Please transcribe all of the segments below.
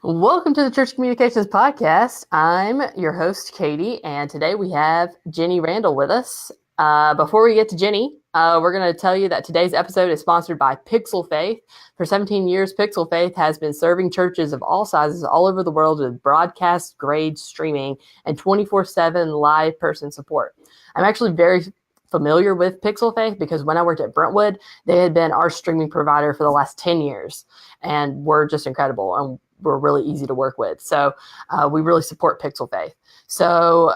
Welcome to the Church Communications Podcast. I'm your host, Katie, and today we have Jenny Randle with us. Before we get to Jenny, we're going to tell you that today's episode is sponsored by Pixel Faith. For 17 years, Pixel Faith has been serving churches of all sizes all over the world with broadcast grade streaming and 24/7 live person support. I'm actually very familiar with Pixel Faith because when I worked at Brentwood, they had been our streaming provider for the last 10 years and were just incredible. And were really easy to work with. So we really support Pixel Faith. So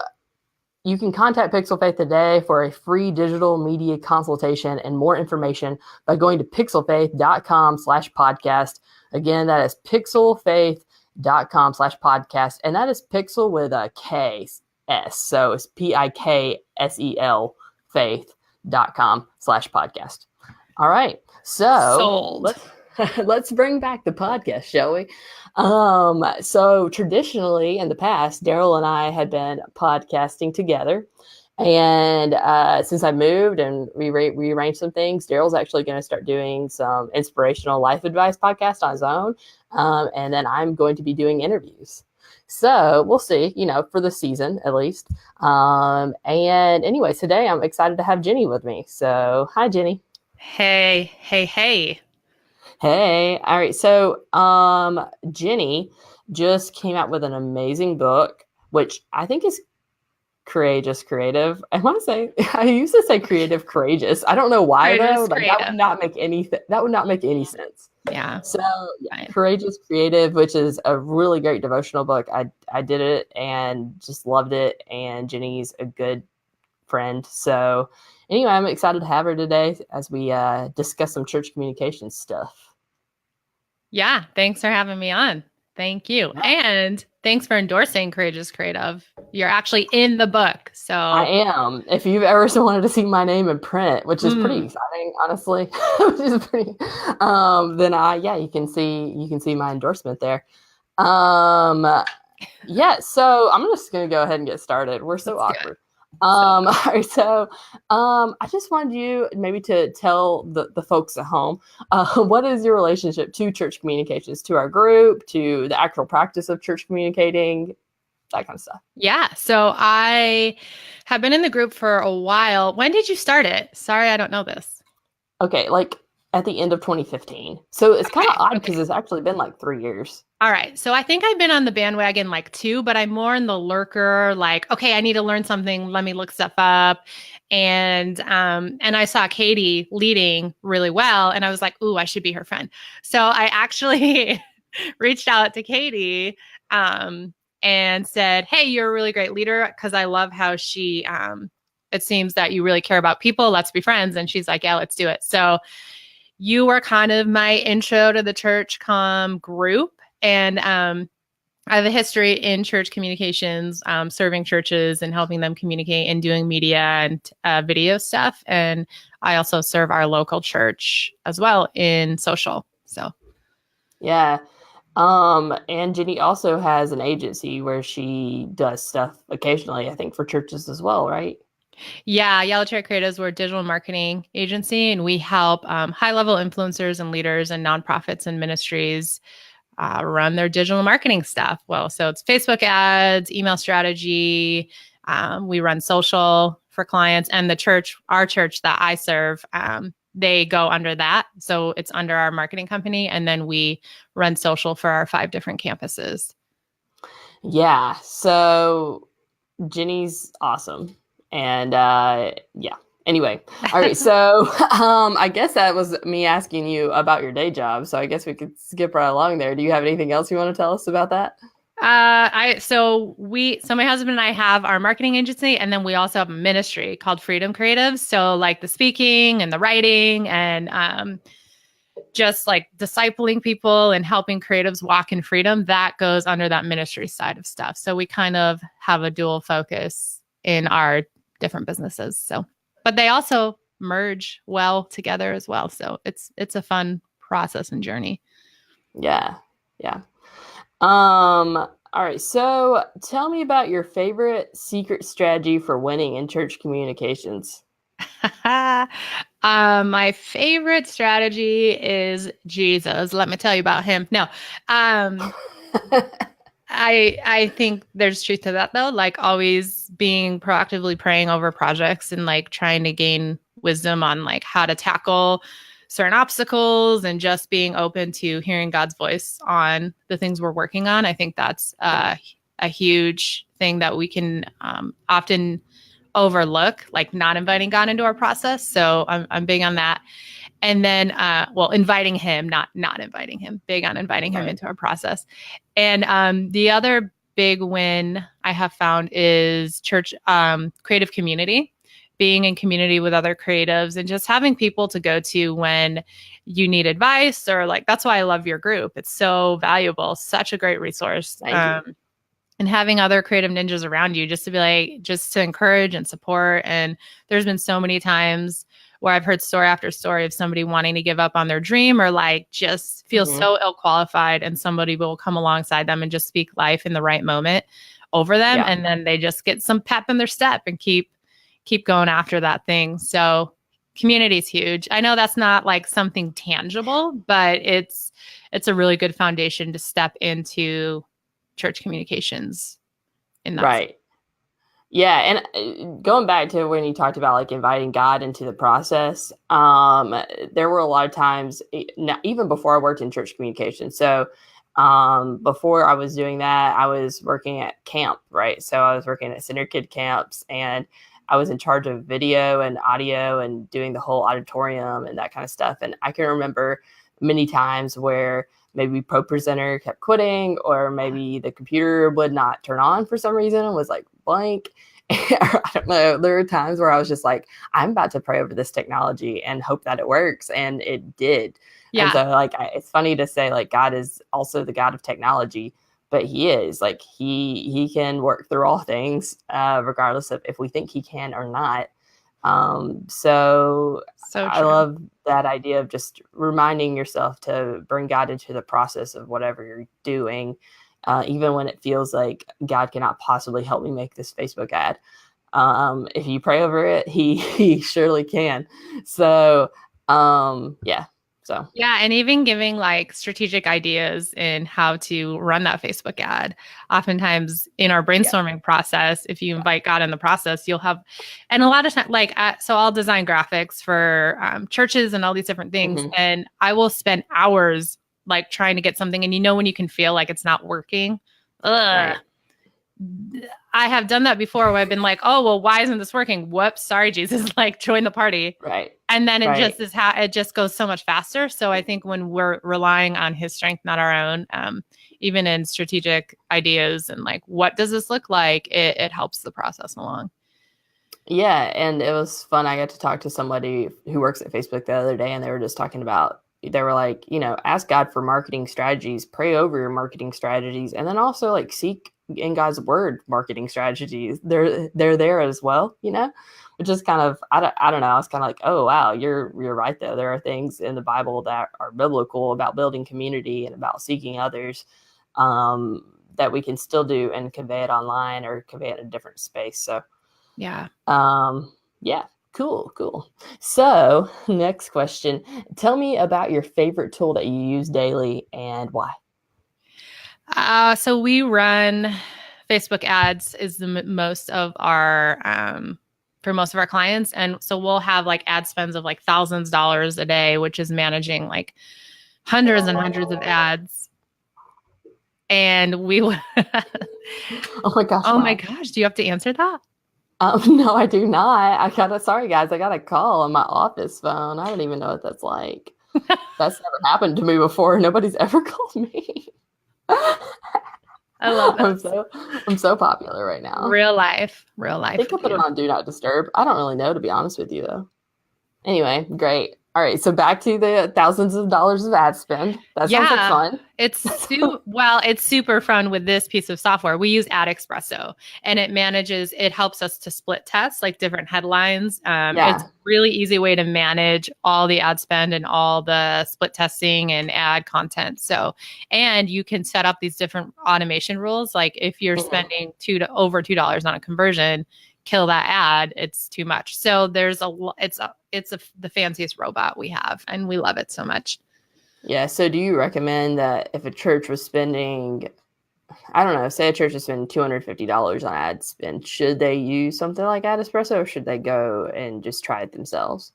you can contact Pixel Faith today for a free digital media consultation and more information by going to pixelfaith.com/podcast. Again, that is pixelfaith.com/podcast. And that is pixel with a K-S. So it's PIKSEL faith.com/podcast. All right. So Sold. Let's bring back the podcast, shall we? So traditionally in the past, Darrel and I had been podcasting together. And since I moved and rearranged some things, Darrel's actually going to start doing some inspirational life advice podcast on his own. And then I'm going to be doing interviews. So we'll see, for the season at least. And anyway, today I'm excited to have Jenny with me. So hi, Jenny. Hey. Hey, all right. So, Jenny just came out with an amazing book, which I think is courageous, creative. I used to say creative, courageous. I don't know why though. Like that would not make any sense. Yeah. So, Courageous, creative, which is a really great devotional book. I did it and just loved it. And Jenny's a good friend. So, anyway, I'm excited to have her today as we discuss some church communication stuff. Yeah, thanks for having me on. Thank you. And thanks for endorsing Courageous Creative. You're actually in the book. So I am. If you've ever wanted to see my name in print, which is pretty exciting, honestly, which is pretty, then you can see my endorsement there. So I'm just going to go ahead and get started. We're so awkward. All right, so I just wanted you maybe to tell the folks at home, what is your relationship to church communications, to our group, to the actual practice of church communicating, that kind of stuff. Yeah, so I have been in the group for a while. When did you start it? Sorry, I don't know this. Okay, like at the end of 2015. So it's kind of odd because it's actually been like 3 years. All right. So I think I've been on the bandwagon like 2, but I'm more in the lurker, like, okay, I need to learn something. Let me look stuff up. And I saw Katie leading really well. And I was like, ooh, I should be her friend. So I actually reached out to Katie and said, hey, you're a really great leader, because I love how she, it seems that you really care about people. Let's be friends. And she's like, yeah, let's do it. So you were kind of my intro to the church comm group. And I have a history in church communications, serving churches and helping them communicate and doing media and video stuff. And I also serve our local church as well in social. So, yeah. And Jenny also has an agency where she does stuff occasionally, I think, for churches as well, right? Yeah, Yellow Chair Creatives, we're a digital marketing agency, and we help high-level influencers and leaders and nonprofits and ministries run their digital marketing stuff. Well, so it's Facebook ads, email strategy. We run social for clients, and our church that I serve, they go under that. So it's under our marketing company, and then we run social for our 5 different campuses. Yeah. So Jenny's awesome. And anyway, all right. So I guess that was me asking you about your day job. So I guess we could skip right along there. Do you have anything else you want to tell us about that? So my husband and I have our marketing agency, and then we also have a ministry called Freedom Creatives. So like the speaking and the writing and just like discipling people and helping creatives walk in freedom, that goes under that ministry side of stuff. So we kind of have a dual focus in our different businesses. So, but they also merge well together as well. So it's a fun process and journey. Yeah. All right. So tell me about your favorite secret strategy for winning in church communications. My favorite strategy is Jesus. Let me tell you about him. No. I think there's truth to that though, like always being proactively praying over projects and like trying to gain wisdom on like how to tackle certain obstacles and just being open to hearing God's voice on the things we're working on. I think that's a huge thing that we can often overlook, like not inviting God into our process. So I'm big on that. And then, inviting him, not inviting him, big on inviting him into our process. And the other big win I have found is church creative community, being in community with other creatives and just having people to go to when you need advice or like, that's why I love your group. It's so valuable, such a great resource. Thank you. And having other creative ninjas around you just to be like, just to encourage and support. And there's been so many times where I've heard story after story of somebody wanting to give up on their dream or like just feel so ill qualified, and somebody will come alongside them and just speak life in the right moment over them. Yeah. And then they just get some pep in their step and keep going after that thing. So community is huge. I know that's not like something tangible, but it's a really good foundation to step into church communications in that. Right. Yeah, and going back to when you talked about like inviting God into the process, there were a lot of times, even before I worked in church communication. So before I was doing that, I was working at camp, right? So I was working at Center Kid camps, and I was in charge of video and audio and doing the whole auditorium and that kind of stuff. And I can remember many times where maybe Pro Presenter kept quitting, or maybe the computer would not turn on for some reason and was like blank. I don't know. There were times where I was just like, I'm about to pray over this technology and hope that it works. And it did. Yeah. And so like, it's funny to say like God is also the God of technology, but he is like, he can work through all things, regardless of if we think he can or not. So I love that idea of just reminding yourself to bring God into the process of whatever you're doing, even when it feels like God cannot possibly help me make this Facebook ad. If you pray over it, he surely can. So, yeah. So yeah, and even giving like strategic ideas in how to run that Facebook ad. Oftentimes in our brainstorming process, if you invite God in the process, you'll have, and a lot of time, so I'll design graphics for churches and all these different things, and I will spend hours like trying to get something, and when you can feel like it's not working. Right. I have done that before where I've been like, oh, well, why isn't this working? Whoops, sorry, Jesus, like join the party. Right. And then it just is how it just goes so much faster. So I think when we're relying on his strength, not our own, even in strategic ideas and like, what does this look like? It helps the process along. Yeah. And it was fun. I got to talk to somebody who works at Facebook the other day, and they were just talking about, they were like, ask God for marketing strategies, pray over your marketing strategies, and then also like seek in God's word marketing strategies. They're there as well, which is kind of, I don't know. I was kind of like, oh, wow, you're right though. There are things in the Bible that are biblical about building community and about seeking others, that we can still do and convey it online or convey it in a different space. So yeah. Yeah. Cool. So next question, tell me about your favorite tool that you use daily and why. So we run Facebook ads is the most of our, for most of our clients. And so we'll have like ad spends of like thousands of dollars a day, which is managing like hundreds and hundreds of ads. And we would, oh my gosh. Oh my gosh. Do you have to answer that? No, I do not. Sorry guys, I got a call on my office phone. I don't even know what that's like. That's never happened to me before. Nobody's ever called me. I love that. I'm so popular right now. Real life. I think I'll put it on Do Not Disturb. I don't really know, to be honest with you, though. Anyway, great. All right, so back to the thousands of dollars of ad spend. That sounds like fun. It's super fun with this piece of software. We use Ad Espresso, and it helps us to split test like different headlines. It's a really easy way to manage all the ad spend and all the split testing and ad content. So, and you can set up these different automation rules. Like if you're spending over $2 on a conversion, kill that ad, it's too much. So it's the fanciest robot we have, and we love it so much. Yeah. So do you recommend that if a church was spending, I don't know, say a church is spending $250 on ad spend, should they use something like Ad Espresso, or should they go and just try it themselves?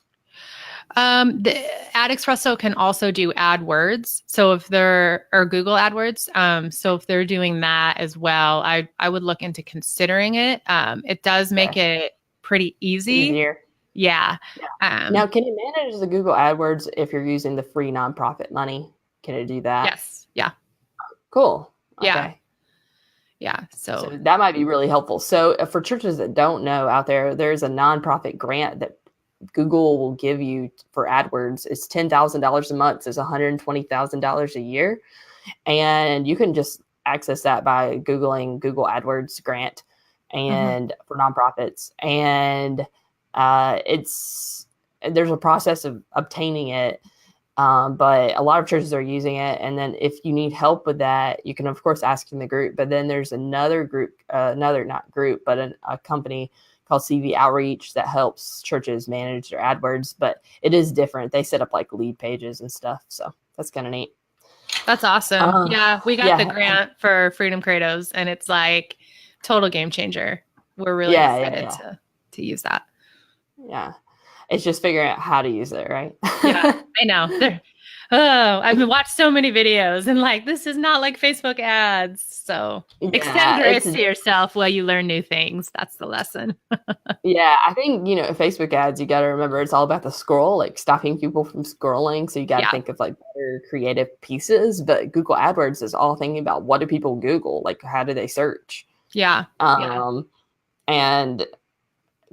The Ad Espresso can also do AdWords. So if they're or Google AdWords, so if they're doing that as well, I would look into considering it. It does make Okay. it pretty easy. Easier. Yeah. Yeah. Um, Now, can it manage the Google AdWords if you're using the free nonprofit money? Can it do that? yes. Yeah. Cool. Yeah. Okay. Yeah. So So that might be really helpful. So for churches that don't know out there, there's a nonprofit grant that Google will give you for AdWords. It's $10,000 a month. So it's $120,000 a year. And you can just access that by Googling Google AdWords grant mhm. and for nonprofits. And there's a process of obtaining it. But a lot of churches are using it. And then if you need help with that, you can, of course, ask in the group. But then there's another group, not group, but a company called CV Outreach that helps churches manage their AdWords. But it is different. They set up like lead pages and stuff. So that's kind of neat. That's awesome. Yeah. We got the Yeah. grant for Freedom Credos, and it's like total game changer. We're really excited to use that. Yeah. It's just figuring out how to use it, right? Yeah, I know. I've been watched so many videos and like, this is not like Facebook ads. So extend the risk to yourself while you learn new things. That's the lesson. Yeah, I think, Facebook ads, you got to remember it's all about the scroll, like stopping people from scrolling. So you got to think of like better creative pieces. But Google AdWords is all thinking about what do people Google? Like, how do they search? Yeah. And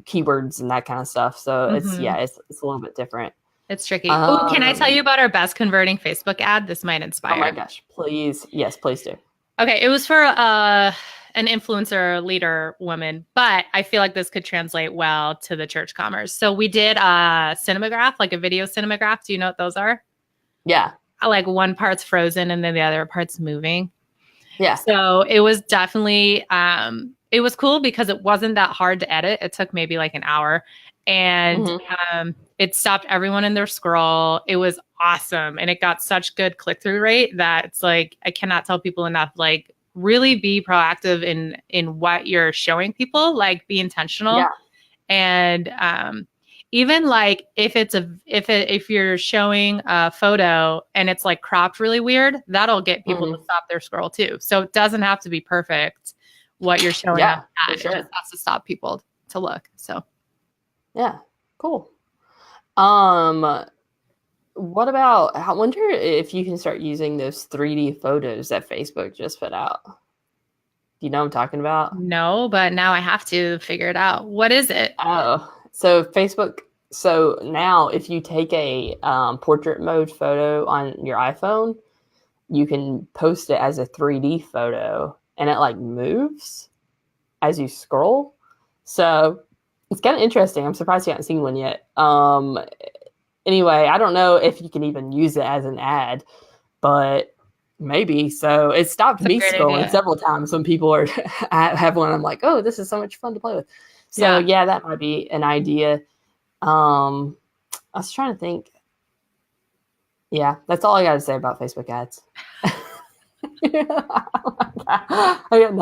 keywords and that kind of stuff. So Mm-hmm. it's a little bit different. It's tricky. Can I tell you about our best converting Facebook ad? This might inspire. Oh my gosh, please. Yes, please do. Okay. It was for an influencer leader woman, but I feel like this could translate well to the church commerce. So we did a cinemagraph, like a video cinemagraph. Do you know what those are? Yeah. Like one part's frozen and then the other part's moving. Yeah. So it was definitely, it was cool because it wasn't that hard to edit. It took maybe like an hour, and it stopped everyone in their scroll. It was awesome. And it got such good click-through rate that it's like, I cannot tell people enough, like really be proactive in what you're showing people, like be intentional. Yeah. And, even like if you're showing a photo and it's like cropped really weird, that'll get people to stop their scroll too. So it doesn't have to be perfect what you're showing up at. Sure. It just has to stop people to look. So yeah, cool. What about, I wonder if you can start using those 3D photos that Facebook just put out. Do you know what I'm talking about? No, but now I have to figure it out. What is it? Oh, so Facebook. So now if you take a portrait mode photo on your iPhone, you can post it as a 3D photo and it like moves as you scroll. So it's kind of interesting. I'm surprised you haven't seen one yet. Anyway, I don't know if you can even use it as an ad, but maybe. So it stopped me scrolling several times when people are have one. I'm like, oh, this is so much fun to play with. So yeah, that might be an idea. I was trying to think. Yeah, that's all I got to say about Facebook ads. I got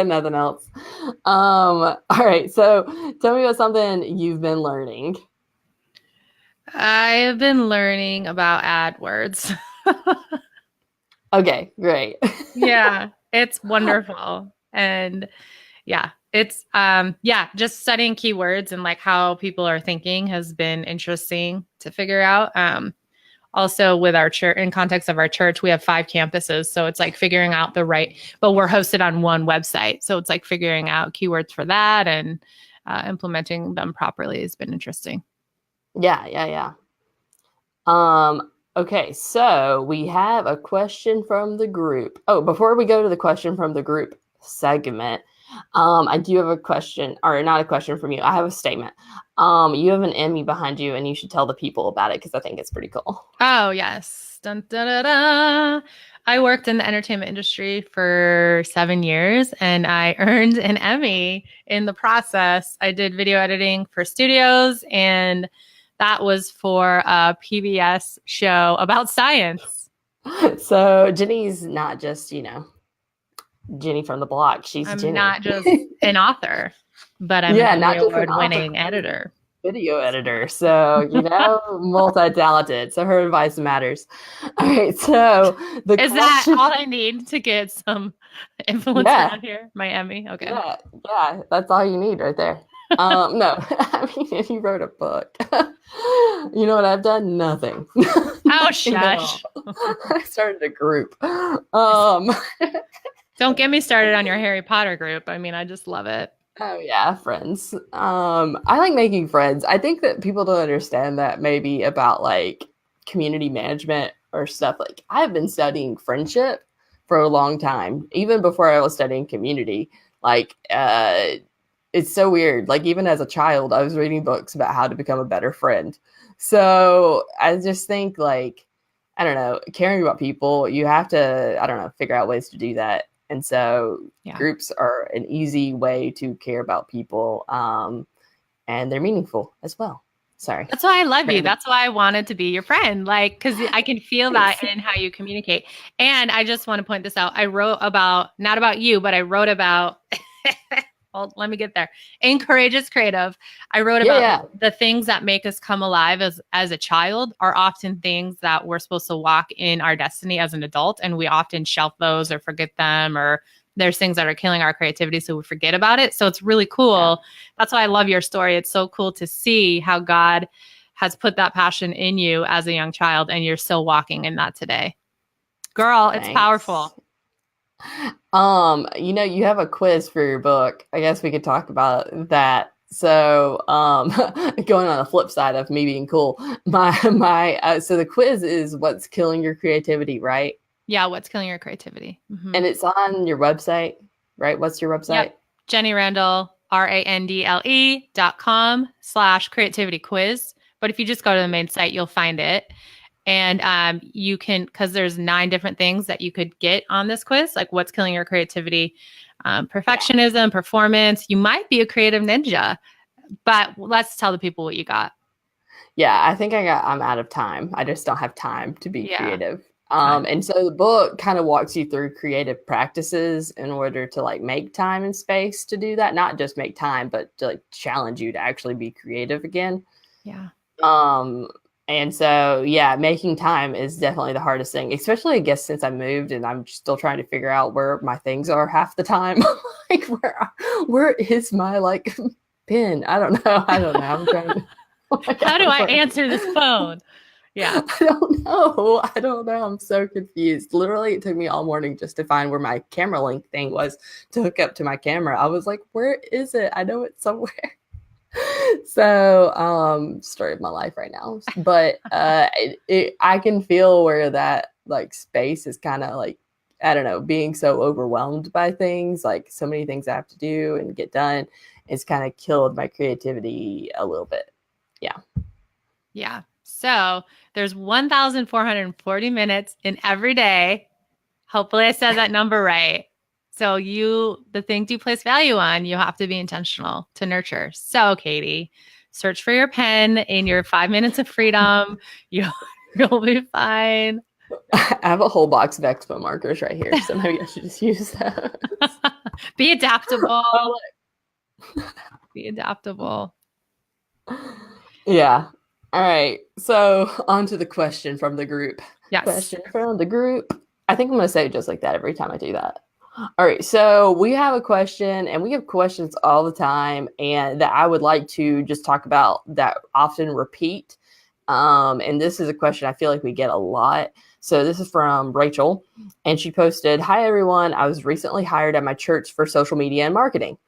nothing else. All right. So tell me about something you've been learning. I have been learning about AdWords. Okay, great. Yeah, it's wonderful. And yeah, it's just studying keywords and like how people are thinking has been interesting to figure out. Also with our church, in context of our church, we have 5 campuses. So it's like figuring out but we're hosted on one website. So it's like figuring out keywords for that and implementing them properly has been interesting. Yeah. Okay, so we have a question from the group. Oh, before we go to the question from the group segment, I do have a question, or not a question from you. I have a statement. You have an EMMY behind you, and you should tell the people about it because I think it's pretty cool. Oh, yes. Dun, dun, dun, dun. I worked in the entertainment industry for 7 years, and I earned an Emmy in the process. I did video editing for studios, and that was for a PBS show about science. So Jenny's not just, Jenny from the block. She's I'm Jenny. not just an author, but I'm an Yeah, Emmy not just an author, award-winning editor. video editor. So, multi-talented. So her advice matters. All right. So the Is that question. all I need to get some influence Yeah. around here? My Emmy? Okay. Yeah. That's all you need right there. No, I mean, if you wrote a book, you know what I've done? Nothing. Oh, shush. I started a group. Don't get me started on your Harry Potter group. I mean, I just love it. Oh yeah, friends. I like making friends. I think that people don't understand that maybe about like community management or stuff. Like I've been studying friendship for a long time, even before I was studying community. Like it's so weird. Like even as a child, I was reading books about how to become a better friend. So I just think like I don't know, caring about people, you have to, I don't know, figure out ways to do that. And so groups are an easy way to care about people, and they're meaningful as well. Sorry. That's why I love you. That's why I wanted to be your friend. Like, because I can feel that Thanks. in how you communicate. And I just want to point this out. I wrote about, not about you, but I wrote about, well, let me get there. In Courageous Creative, I wrote about the things that make us come alive as a child are often things that we're supposed to walk in our destiny as an adult. And we often shelf those or forget them, or there's things that are killing our creativity, so we forget about it. So it's really cool. Yeah. That's why I love your story. It's so cool to see how God has put that passion in you as a young child, and you're still walking in that today. Girl, Thanks. It's powerful. You have a quiz for your book. I guess we could talk about that. So, going on the flip side of me being cool, so the quiz is what's killing your creativity, right? Yeah, what's killing your creativity. Mm-hmm. And it's on your website, right? What's your website? Yep. Jenny Randle, RANDLE.com/creativity quiz. But if you just go to the main site, you'll find it. And you can, because there's 9 different things that you could get on this quiz, like what's killing your creativity, perfectionism, performance. You might be a creative ninja, but let's tell the people what you got. Yeah, I think I'm out of time. I just don't have time to be creative. And so the book kind of walks you through creative practices in order to like make time and space to do that. Not just make time, but to like challenge you to actually be creative again. Yeah. And so, making time is definitely the hardest thing, especially I guess since I moved and I'm still trying to figure out where my things are half the time. Like where is my like pen? I don't know. I'm trying to. How do I answer this phone? Yeah. I don't know. I'm so confused. Literally, it took me all morning just to find where my camera link thing was to hook up to my camera. I was like, where is it? I know it's somewhere. So, story of my life right now. But I can feel where that like space is kind of like, I don't know, being so overwhelmed by things, like so many things I have to do and get done. It's kind of killed my creativity a little bit. Yeah. Yeah. So there's 1,440 minutes in every day. Hopefully I said that number right. So the things you place value on, you have to be intentional to nurture. So Katie, search for your pen in your 5 minutes of freedom. You'll be fine. I have a whole box of expo markers right here. So maybe I should just use those. Be adaptable. Be adaptable. Yeah. All right. So on to the question from the group. Yes. Question from the group. I think I'm going to say it just like that every time I do that. All right. So we have a question, and we have questions all the time, and that I would like to just talk about that often repeat. And this is a question I feel like we get a lot. So this is from Rachel, and she posted, "Hi, everyone. I was recently hired at my church for social media and marketing.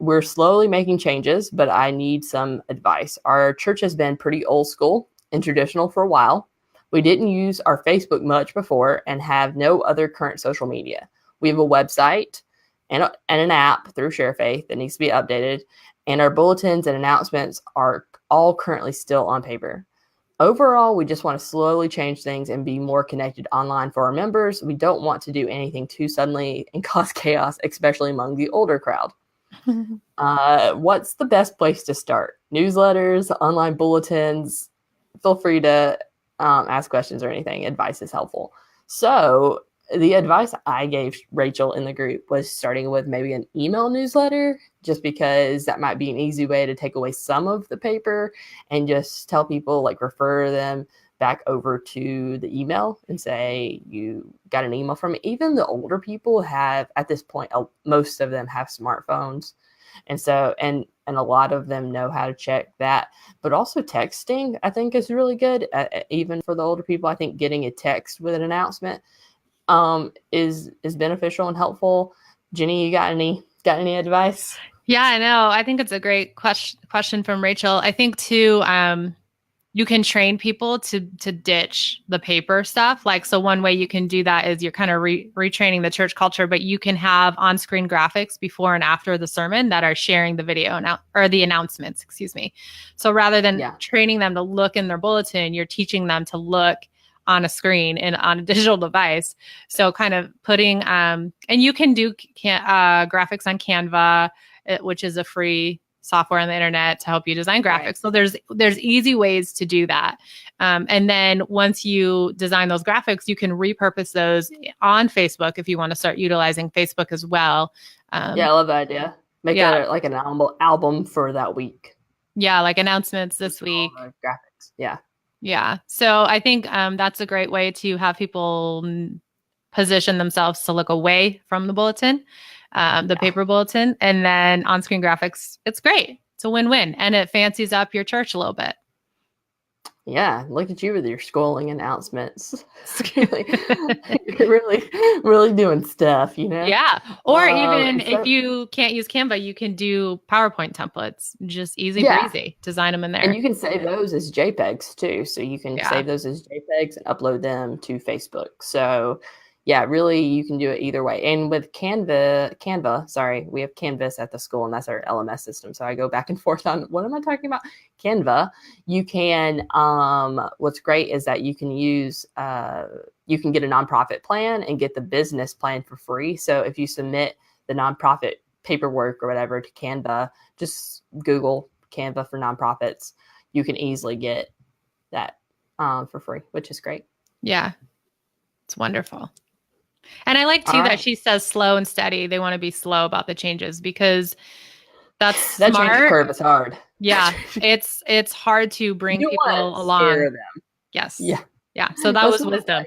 We're slowly making changes, but I need some advice. Our church has been pretty old school and traditional for a while. We didn't use our Facebook much before and have no other current social media. We have a website and an app through ShareFaith that needs to be updated, and our bulletins and announcements are all currently still on paper. Overall, we just want to slowly change things and be more connected online for our members. We don't want to do anything too suddenly and cause chaos, especially among the older crowd. What's the best place to start? Newsletters, online bulletins? Feel free to ask questions or anything. Advice is helpful." So the advice I gave Rachel in the group was starting with maybe an email newsletter, just because that might be an easy way to take away some of the paper and just tell people, like, refer them back over to the email and say you got an email from me. Even the older people have, at this point, most of them have smartphones. And so, and a lot of them know how to check that. But also texting, I think, is really good. Even for the older people, I think getting a text with an announcement is beneficial and helpful. Jenny, you got any advice? Yeah, I know. I think it's a great question from Rachel. I think too, you can train people to ditch the paper stuff. Like, so one way you can do that is you're kind of retraining the church culture, but you can have on-screen graphics before and after the sermon that are sharing the video now, or the announcements, excuse me. So rather than training them to look in their bulletin, you're teaching them to look on a screen and on a digital device. So kind of putting, and you can do graphics on Canva, which is a free software on the internet to help you design graphics. Right. So there's easy ways to do that. And then once you design those graphics, you can repurpose those on Facebook if you want to start utilizing Facebook as well. I love that idea. Make it like an album for that week. Yeah, like announcements this week. Graphics. Yeah. Yeah. So I think that's a great way to have people position themselves to look away from the bulletin. The paper bulletin, and then on-screen graphics. It's great. It's a win-win, and it fancies up your church a little bit. Yeah, look at you with your scrolling announcements. You're really doing stuff, you know? Yeah. Or even if you can't use Canva, you can do PowerPoint templates. Just easy breezy. Design them in there. And you can save those as JPEGs too. So you can save those as JPEGs and upload them to Facebook. So yeah, really, you can do it either way. And with Canva, we have Canvas at the school, and that's our LMS system. So I go back and forth on what am I talking about? Canva. You can, what's great is that you can use, you can get a nonprofit plan and get the business plan for free. So if you submit the nonprofit paperwork or whatever to Canva, just Google Canva for nonprofits. You can easily get that for free, which is great. Yeah, it's wonderful. And I like too that she says slow and steady. They want to be slow about the changes because that's smart. That change curve is hard. Yeah, it's hard to bring people along. Them. Yes. Yeah. So that was wisdom.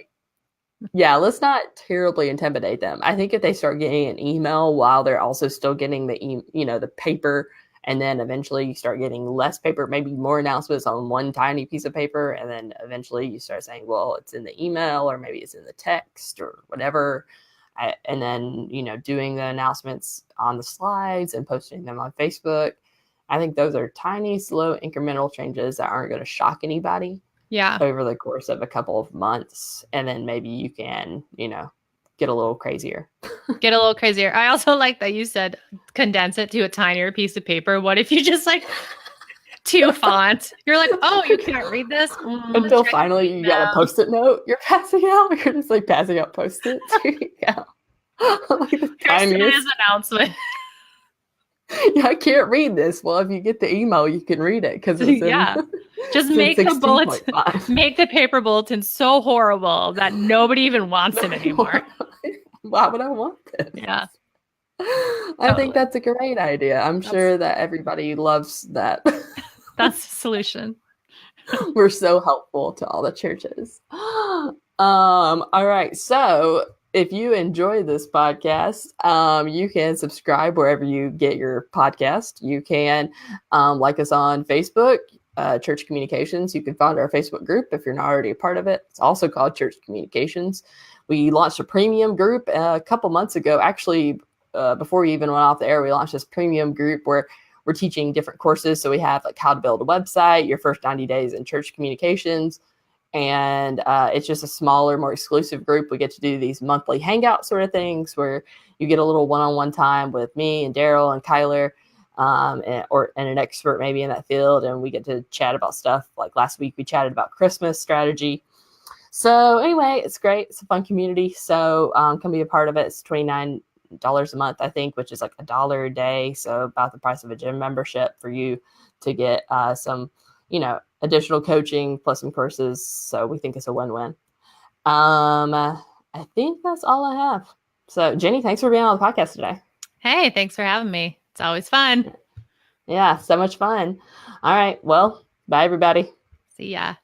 Let's not terribly intimidate them. I think if they start getting an email while they're also still getting the paper, and then eventually you start getting less paper, maybe more announcements on one tiny piece of paper. And then eventually you start saying, well, it's in the email, or maybe it's in the text or whatever. And then, doing the announcements on the slides and posting them on Facebook. I think those are tiny, slow, incremental changes that aren't going to shock anybody over the course of a couple of months. And then maybe you can, get a little crazier. I also like that you said condense it to a tinier piece of paper. What if you just two fonts? You're like, oh, you can't read this? Until finally you got a Post-it note you're passing out. You're just passing out Post-its. The tiniest announcement. Yeah, I can't read this. Well, if you get the email, you can read it because it's just make the bulletin, make the paper bulletin so horrible that nobody even wants it anymore. Why would I want this? Yeah, I think that's a great idea. I'm sure that everybody loves that. That's the solution. We're so helpful to all the churches. All right, so if you enjoy this podcast, you can subscribe wherever you get your podcast. You can like us on Facebook, Church Communications. You can find our Facebook group if you're not already a part of it. It's also called Church Communications. We launched a premium group a couple months ago. Actually, before we even went off the air, we launched this premium group where we're teaching different courses. So we have how to build a website, your first 90 days in church communications. And it's just a smaller, more exclusive group. We get to do these monthly hangout sort of things where you get a little one-on-one time with me and Darrel and Kyler and an expert maybe in that field. And we get to chat about stuff. Like last week, we chatted about Christmas strategy. So anyway, it's great. It's a fun community. So come be a part of it. It's $29 a month, I think, which is $1 a day. So about the price of a gym membership for you to get some, additional coaching plus some courses. So we think it's a win-win. I think that's all I have. So, Jenny, thanks for being on the podcast today. Hey, thanks for having me. It's always fun. Yeah, so much fun. All right. Well, bye, everybody. See ya.